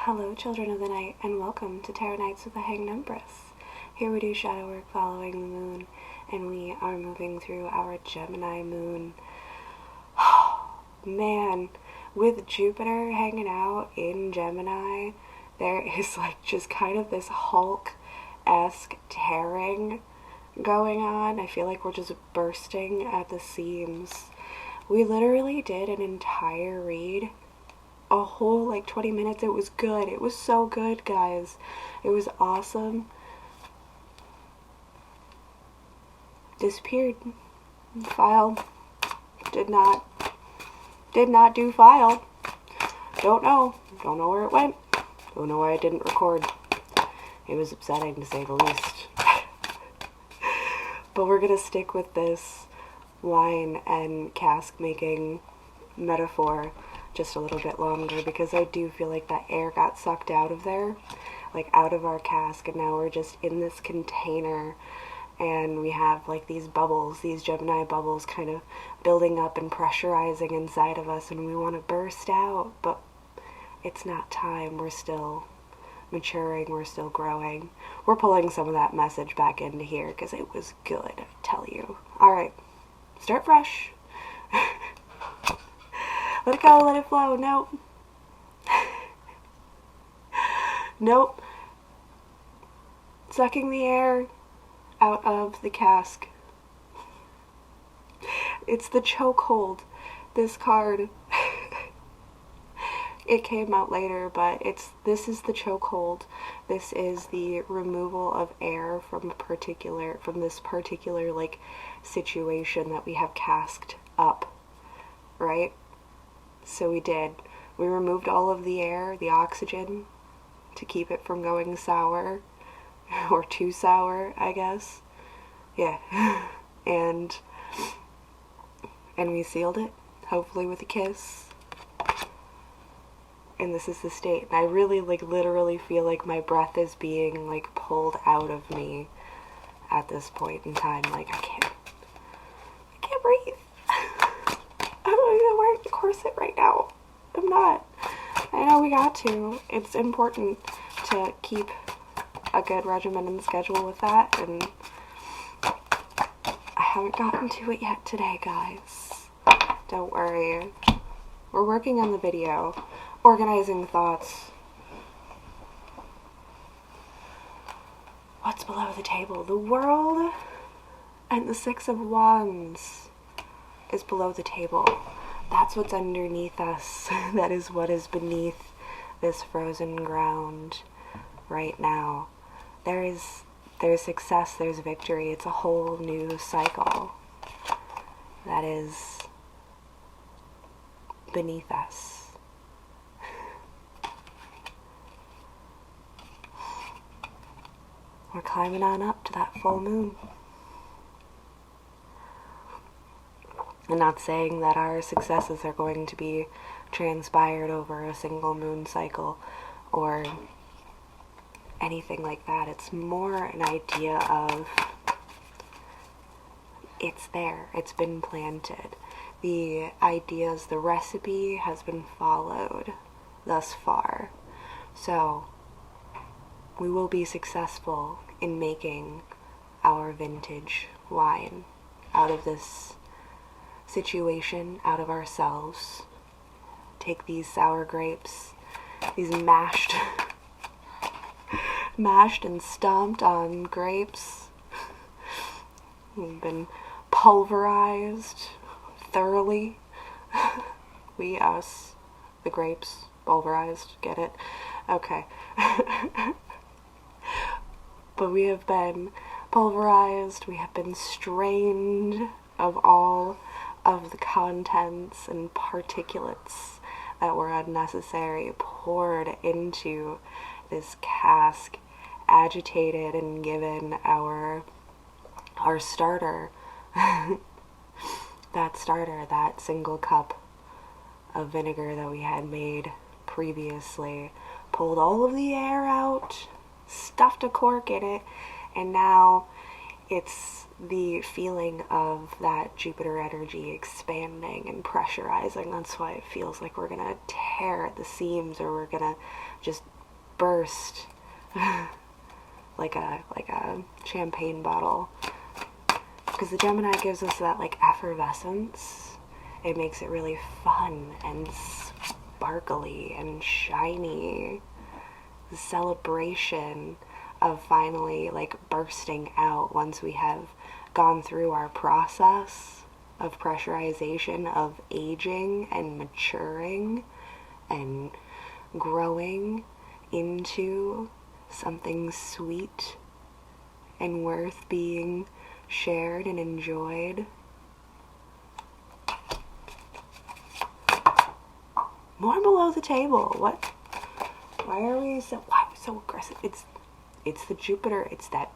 Hello, children of the night, and welcome to Tarot Nights with the Hanged Empress. Here we do shadow work following the moon, and we are moving through our Gemini moon. Man, with Jupiter hanging out in Gemini, there is like just kind of this Hulk-esque tearing going on. I feel like we're just bursting at the seams. We literally did an entire read, a whole like 20 minutes. It was good. It was so good, guys. It was awesome. Disappeared. File. Did not do file. Don't know where it went. Don't know why I didn't record. It was upsetting, to say the least. But we're gonna stick with this wine and cask making metaphor just a little bit longer, because I do feel like that air got sucked out of there, like out of our cask, and now we're just in this container, and we have like these bubbles, these Gemini bubbles kind of building up and pressurizing inside of us, and we want to burst out, but it's not time. We're still maturing, we're still growing. We're pulling some of that message back into here because it was good, I tell you. Alright, start fresh. Let it go, let it flow. Nope. Nope. Sucking the air out of the cask. It's the chokehold. This card. It came out later, but this is the chokehold. This is the removal of air from this particular like situation that we have casked up, right? So we removed all of the air, the oxygen, to keep it from going sour, or too sour, I guess. Yeah. and we sealed it, hopefully with a kiss. And this is the state. And I really, like, literally feel like my breath is being, like, pulled out of me at this point in time. Like, I can't breathe. I'm not even wearing a corset right now. I'm not. I know we got to. It's important to keep a good regimen and schedule with that, and I haven't gotten to it yet today, guys. Don't worry. We're working on the video. Organizing thoughts. What's below the table? The world and the Six of Wands is below the table. That's what's underneath us. That is what is beneath this frozen ground right now. There's success, there's victory. It's a whole new cycle that is beneath us. We're climbing on up to that full moon. I'm not saying that our successes are going to be transpired over a single moon cycle or anything like that. It's more an idea of it's there. It's been planted. The ideas, the recipe has been followed thus far. So we will be successful in making our vintage wine out of this situation, out of ourselves. Take these sour grapes, these mashed and stomped on grapes. We've been pulverized thoroughly. We, us, the grapes, pulverized, get it? Okay. But we have been pulverized, we have been strained of all of the contents and particulates that were unnecessary, poured into this cask, agitated, and given our starter, that single cup of vinegar that we had made previously, pulled all of the air out, stuffed a cork in it, and now it's the feeling of that Jupiter energy expanding and pressurizing. That's why it feels like we're gonna tear at the seams, or we're gonna just burst like a champagne bottle. Because the Gemini gives us that like effervescence. It makes it really fun and sparkly and shiny. The celebration of finally like bursting out once we have gone through our process of pressurization, of aging and maturing and growing into something sweet and worth being shared and enjoyed. More below the table. What? Why are we so aggressive? It's the Jupiter. It's that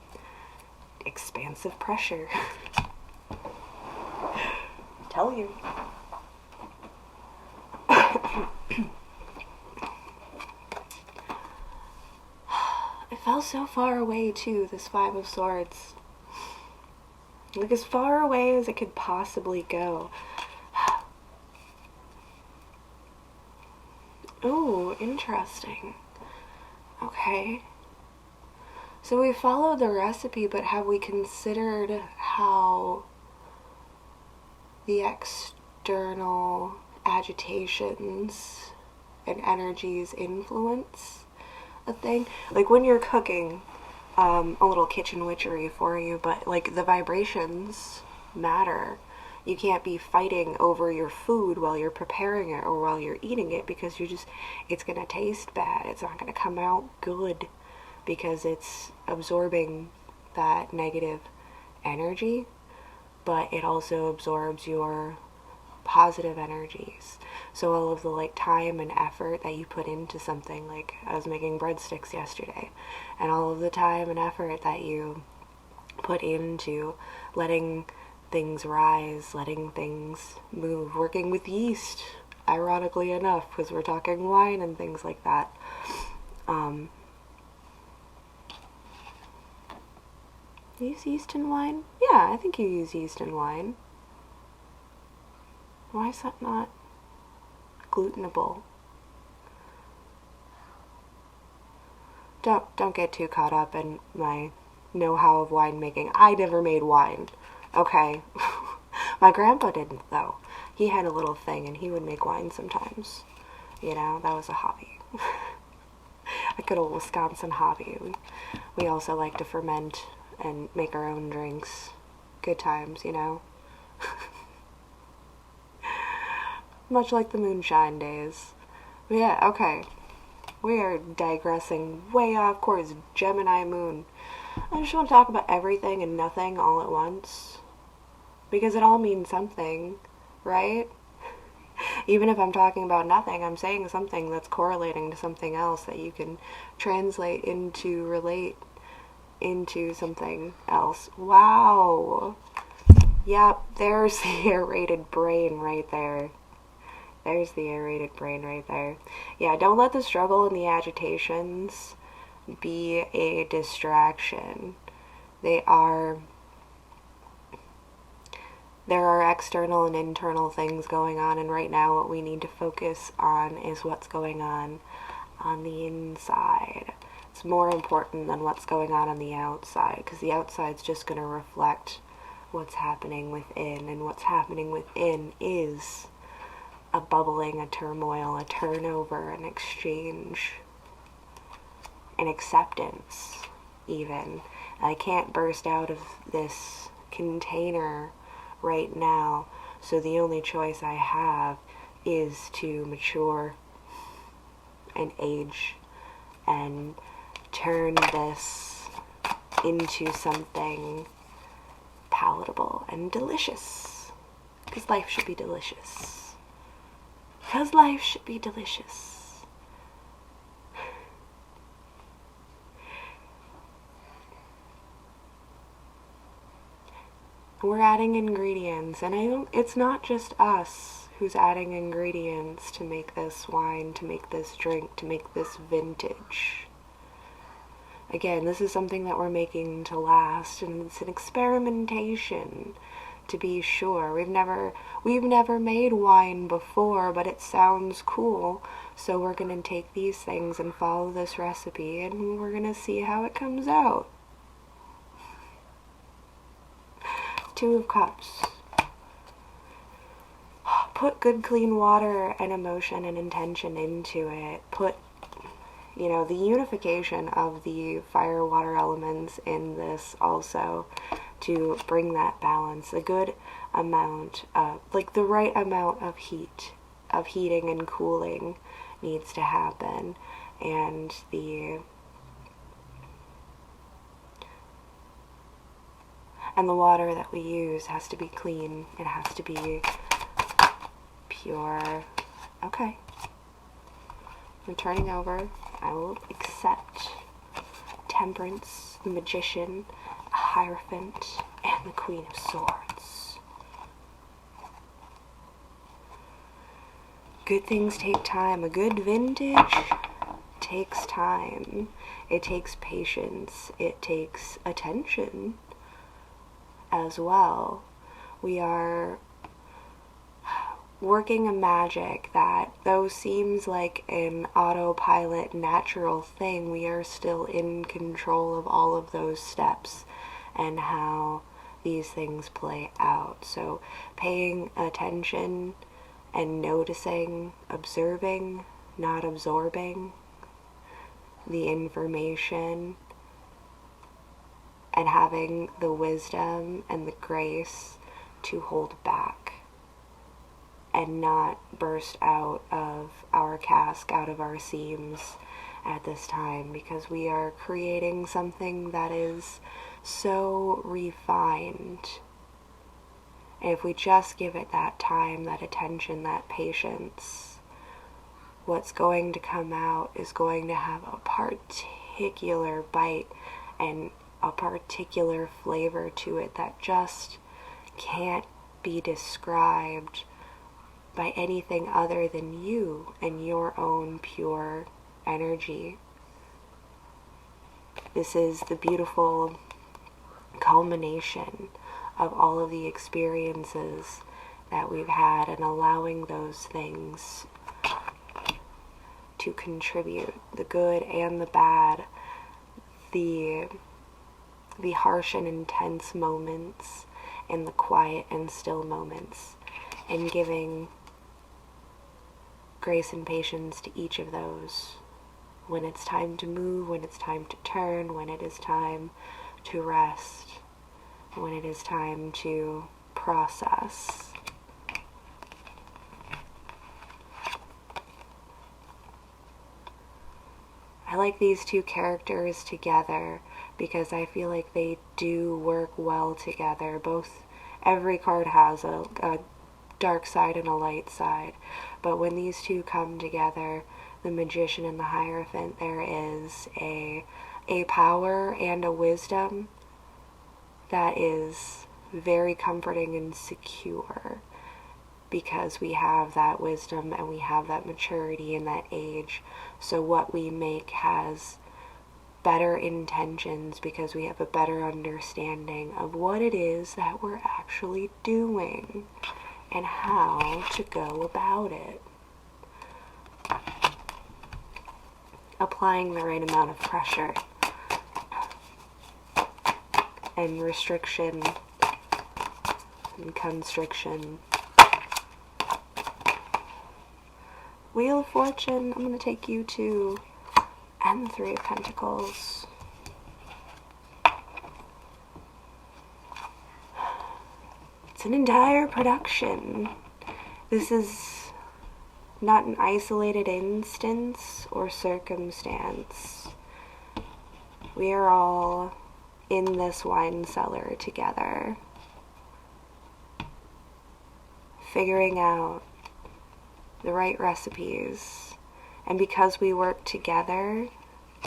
expansive pressure. Tell you. It felt so far away too, this Five of Swords. Like as far away as it could possibly go. Ooh, interesting. Okay. So we followed the recipe, but have we considered how the external agitations and energies influence a thing? Like when you're cooking, a little kitchen witchery for you, but like the vibrations matter. You can't be fighting over your food while you're preparing it or while you're eating it, because it's gonna taste bad. It's not gonna come out good because it's absorbing that negative energy, but it also absorbs your positive energies. So all of the like time and effort that you put into something, like I was making breadsticks yesterday, and all of the time and effort that you put into letting things rise, letting things move, working with yeast, ironically enough, because we're talking wine and things like that. Use yeast in wine? Yeah, I think you use yeast in wine. Why is that not glutenable? Don't get too caught up in my know-how of winemaking. I never made wine. Okay. My grandpa didn't, though. He had a little thing and he would make wine sometimes. You know, that was a hobby. A good old Wisconsin hobby. We also like to ferment and make our own drinks. Good times, you know. Much like the moonshine days. But yeah, okay. We are digressing way off course. Gemini moon. I just want to talk about everything and nothing all at once. Because it all means something, right? Even if I'm talking about nothing, I'm saying something that's correlating to something else that you can translate into, relate into something else. Wow. Yep, there's the aerated brain right there. There's the aerated brain right there. Yeah, don't let the struggle and the agitations be a distraction. There are external and internal things going on, and right now what we need to focus on is what's going on the inside. It's more important than what's going on the outside, because the outside's just going to reflect what's happening within, and what's happening within is a bubbling, a turmoil, a turnover, an exchange, an acceptance, even. I can't burst out of this container right now, so the only choice I have is to mature and age and turn this into something palatable and delicious, because life should be delicious. Because life should be delicious. We're adding ingredients, and it's not just us who's adding ingredients to make this wine, to make this drink, to make this vintage. Again, this is something that we're making to last, and it's an experimentation. to be sure. We've never made wine before, but it sounds cool. So we're going to take these things and follow this recipe, and we're going to see how it comes out. Two of Cups. Put good clean water and emotion and intention into it. Put, the unification of the fire water elements in this also to bring that balance. A good amount of, the right amount of heating and cooling needs to happen. And the water that we use has to be clean. It has to be pure. Okay. I'm turning over. I will accept Temperance, the Magician, a Hierophant, and the Queen of Swords. Good things take time. A good vintage takes time. It takes patience. It takes attention as well. We are working a magic that, though seems like an autopilot natural thing, we are still in control of all of those steps and how these things play out. So paying attention and noticing, observing, not absorbing the information, and having the wisdom and the grace to hold back and not burst out of our cask, out of our seams at this time, because we are creating something that is so refined. And if we just give it that time, that attention, that patience, what's going to come out is going to have a particular bite and a particular flavor to it that just can't be described by anything other than you and your own pure energy. This is the beautiful culmination of all of the experiences that we've had, and allowing those things to contribute, the good and the bad, the harsh and intense moments, and the quiet and still moments, and giving grace and patience to each of those. When it's time to move, when it's time to turn, when it is time to rest, when it is time to process. I like these two characters together because I feel like they do work well together. Every card has a dark side and a light side, but when these two come together, the Magician and the Hierophant, there is a power and a wisdom that is very comforting and secure, because we have that wisdom and we have that maturity and that age. So what we make has better intentions because we have a better understanding of what it is that we're actually doing and how to go about it. Applying the right amount of pressure and restriction and constriction. Wheel of Fortune, I'm going to take you to, and the Three of Pentacles. It's an entire production. This is not an isolated instance or circumstance. We are all in this wine cellar together, figuring out the right recipes. And because we work together,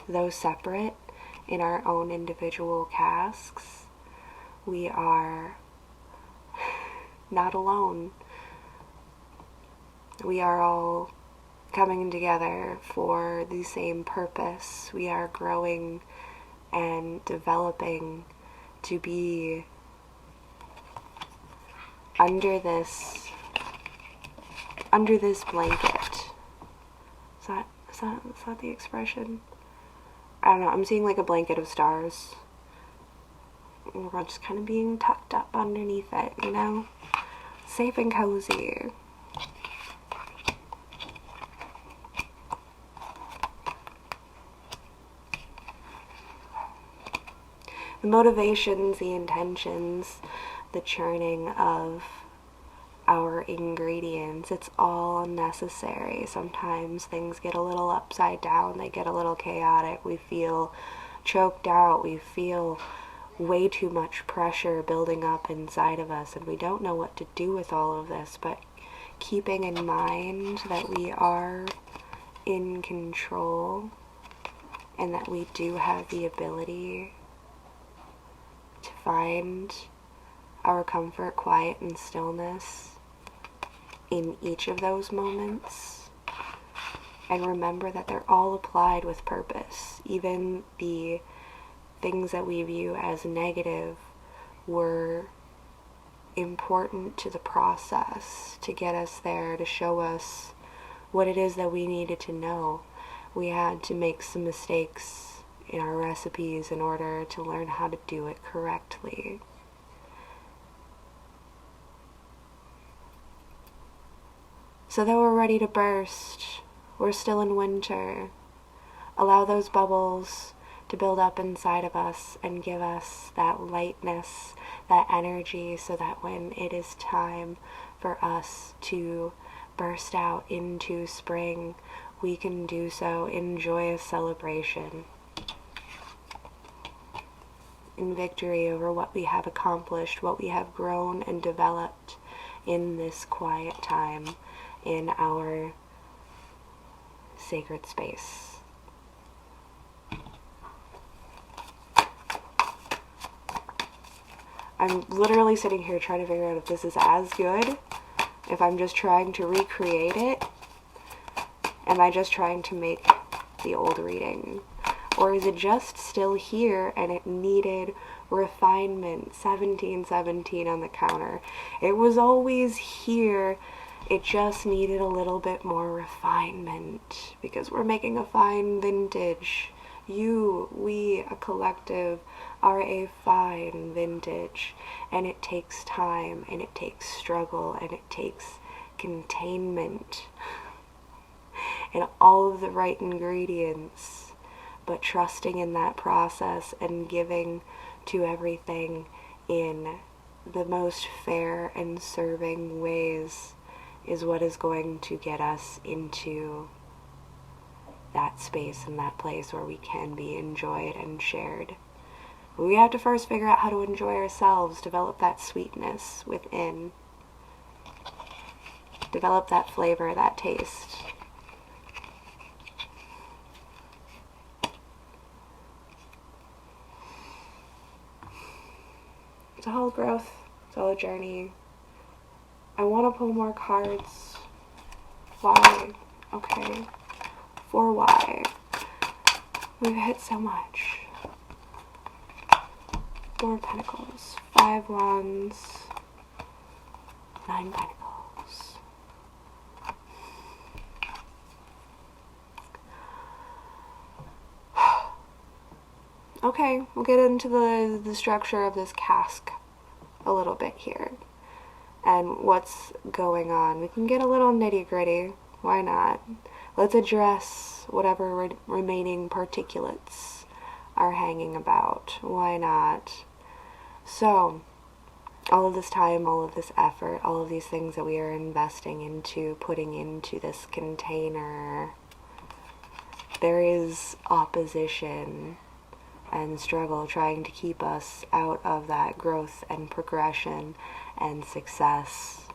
though separate, in our own individual casks, we are not alone. We are all coming together for the same purpose. We are growing and developing to be under this blanket. Is that the expression? I don't know. I'm seeing like a blanket of stars. We're just kind of being tucked up underneath it, you know? Safe and cozy. The motivations, the intentions, the churning of our ingredients, it's all necessary. Sometimes things get a little upside down, they get a little chaotic, we feel choked out, we feel way too much pressure building up inside of us, and we don't know what to do with all of this. But keeping in mind that we are in control and that we do have the ability to find our comfort, quiet, and stillness in each of those moments, and remember that they're all applied with purpose. Even the things that we view as negative were important to the process to get us there, to show us what it is that we needed to know. We had to make some mistakes in our recipes in order to learn how to do it correctly. So that we're ready to burst, we're still in winter. Allow those bubbles to build up inside of us and give us that lightness, that energy, so that when it is time for us to burst out into spring, we can do so in joyous celebration, in victory over what we have accomplished, what we have grown and developed in this quiet time in our sacred space. I'm literally sitting here trying to figure out if this is as good, if I'm just trying to recreate it, am I just trying to make the old reading, or is it just still here and it needed refinement? 1717 on the counter. It was always here, it just needed a little bit more refinement, because we're making a fine vintage. You, we, a collective, are a fine vintage, and it takes time, and it takes struggle, and it takes containment, and all of the right ingredients, but trusting in that process and giving to everything in the most fair and serving ways is what is going to get us into that space and that place where we can be enjoyed and shared. We have to first figure out how to enjoy ourselves, develop that sweetness within, develop that flavor, that taste. It's a whole growth, it's all a journey. I want to pull more cards. Why? Okay. For why? We've hit so much. 4 of Pentacles, 5 Wands, 9 Pentacles. Okay, we'll get into the structure of this cask a little bit here and what's going on. We can get a little nitty-gritty. Why not? Let's address whatever remaining particulates are hanging about. Why not? So, all of this time, all of this effort, all of these things that we are investing into, putting into this container, there is opposition and struggle trying to keep us out of that growth and progression and success.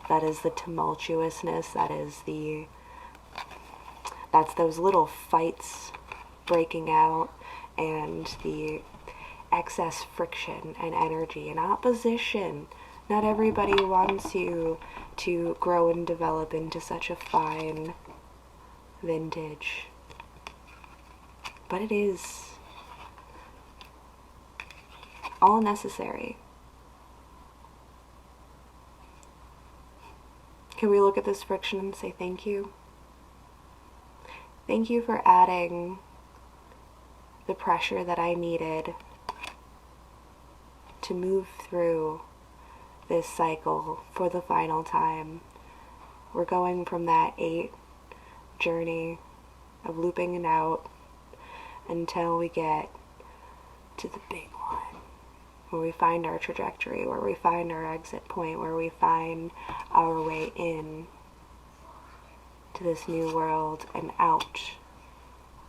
That is the tumultuousness, that's those little fights breaking out, and the excess friction and energy and opposition. Not everybody wants you to grow and develop into such a fine vintage, but it is all necessary. Can we look at this friction and say thank you? Thank you for adding the pressure that I needed to move through this cycle for the final time. We're going from that 8 journey of looping it out until we get to the big one, where we find our trajectory, where we find our exit point, where we find our way in to this new world and out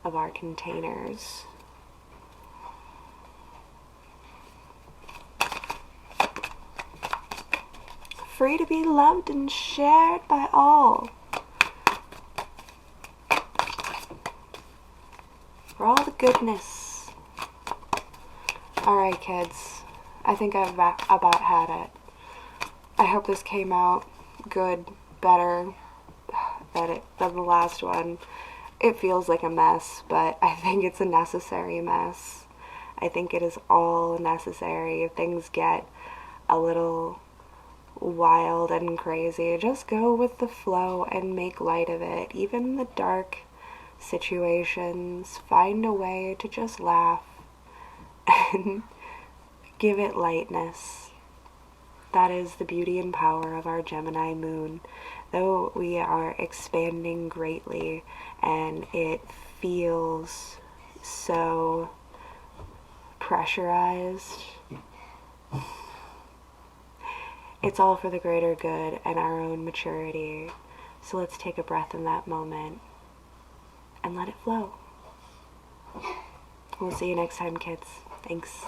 of our containers. Free to be loved and shared by all. For all the goodness. Alright, kids. I think I've about had it. I hope this came out good, better than the last one. It feels like a mess, but I think it's a necessary mess. I think it is all necessary. If things get a little wild and crazy, just go with the flow and make light of it. Even the dark situations, find a way to just laugh and give it lightness. That is the beauty and power of our Gemini moon. Though we are expanding greatly and it feels so pressurized, it's all for the greater good and our own maturity. So let's take a breath in that moment and let it flow. We'll see you next time, kids. Thanks.